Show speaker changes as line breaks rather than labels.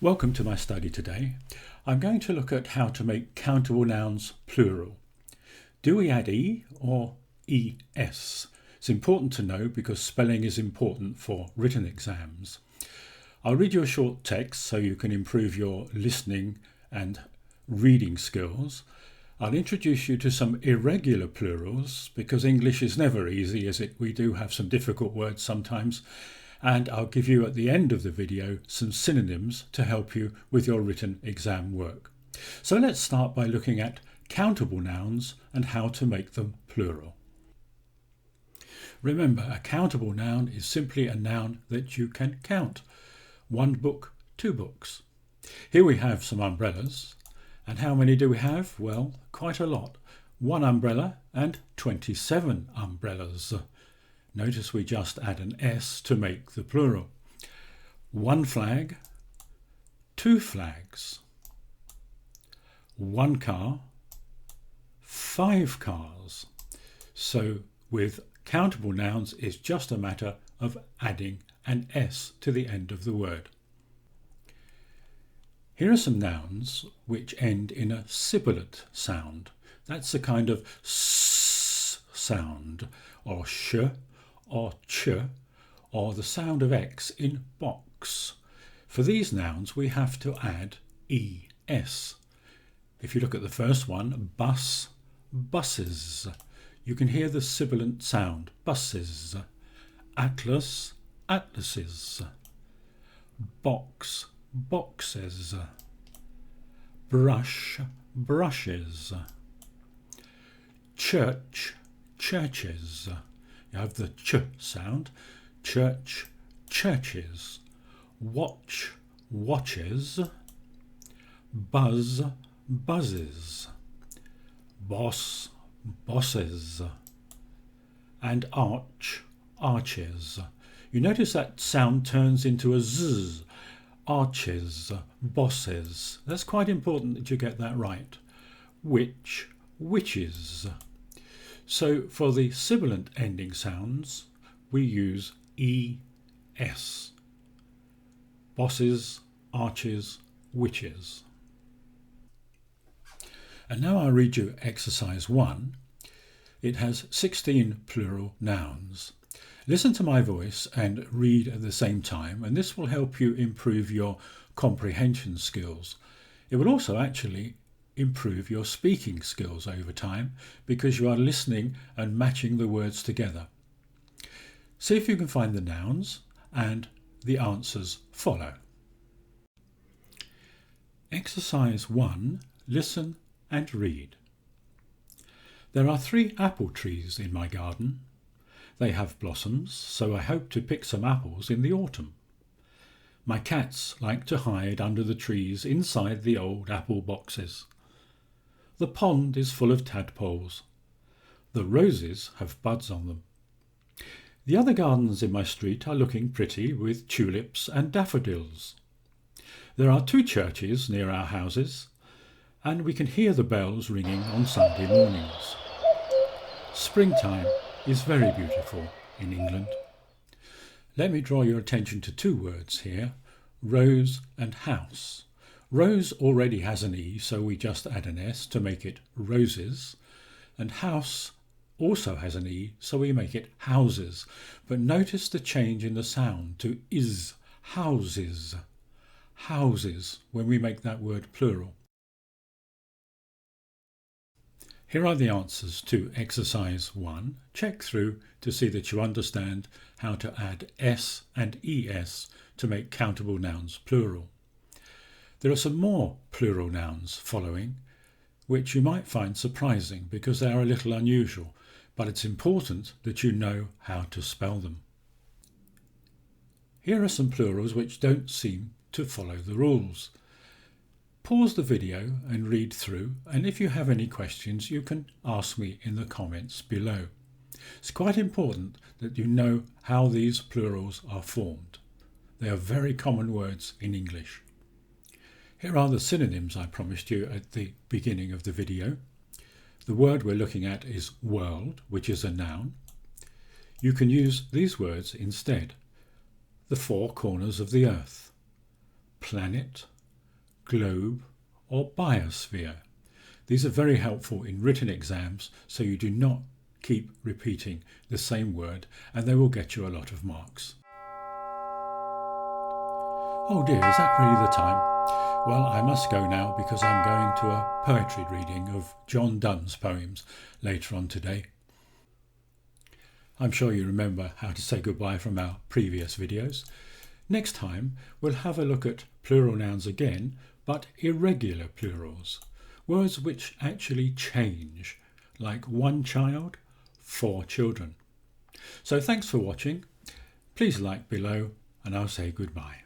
Welcome to my study today. I'm going to look at how to make countable nouns plural. Do we add E or ES? It's important to know because spelling is important for written exams. I'll read you a short text so you can improve your listening and reading skills. I'll introduce you to some irregular plurals because English is never easy, is it? We do have some difficult words sometimes. And I'll give you at the end of the video some synonyms to help you with your written exam work. So let's start by looking at countable nouns and how to make them plural. Remember, a countable noun is simply a noun that you can count. 1 book, 2 books. Here we have some umbrellas. And how many do we have? Well, quite a lot. 1 umbrella and 27 umbrellas. Notice we just add an S to make the plural. 1 flag, 2 flags. 1 car, 5 cars. So with countable nouns, it's just a matter of adding an S to the end of the word. Here are some nouns which end in a sibilant sound. That's a kind of S sound, or sh, or ch, or the sound of X in box. For these nouns we have to add ES. If you look at the first one, bus, buses. You can hear the sibilant sound, buses. Atlas, atlases. Box, boxes. Brush, brushes. Church, churches. You have the ch sound. Church, churches. Watch, watches. Buzz, buzzes. Boss, bosses. And arch, arches. You notice that sound turns into a z. Arches, bosses. That's quite important that you get that right. Witch, witches. So for the sibilant ending sounds, we use ES. Bosses, arches, witches. And now I'll read you exercise 1. It has 16 plural nouns. Listen to my voice and read at the same time, and this will help you improve your comprehension skills. It will also actually improve your speaking skills over time because you are listening and matching the words together. See if you can find the nouns and the answers follow. Exercise 1. Listen and read. There are 3 apple trees in my garden. They have blossoms, so I hope to pick some apples in the autumn. My cats like to hide under the trees inside the old apple boxes. The pond is full of tadpoles. The roses have buds on them. The other gardens in my street are looking pretty with tulips and daffodils. There are 2 churches near our houses, and we can hear the bells ringing on Sunday mornings. Springtime is very beautiful in England. Let me draw your attention to 2 words here, rose and house. Rose already has an E, so we just add an S to make it roses. And house also has an E, so we make it houses. But notice the change in the sound to is, houses. Houses, when we make that word plural. Here are the answers to exercise 1. Check through to see that you understand how to add S and ES to make countable nouns plural. There are some more plural nouns following, which you might find surprising because they are a little unusual, but it's important that you know how to spell them. Here are some plurals which don't seem to follow the rules. Pause the video and read through, and if you have any questions you can ask me in the comments below. It's quite important that you know how these plurals are formed. They are very common words in English. Here are the synonyms I promised you at the beginning of the video. The word we're looking at is world, which is a noun. You can use these words instead. The 4 corners of the earth. Planet, globe or biosphere. These are very helpful in written exams, so you do not keep repeating the same word and they will get you a lot of marks. Oh dear, is that really the time? Well, I must go now because I'm going to a poetry reading of John Donne's poems later on today. I'm sure you remember how to say goodbye from our previous videos. Next time we'll have a look at plural nouns again, but irregular plurals, words which actually change, like 1 child, 4 children. So thanks for watching. Please like below and I'll say goodbye.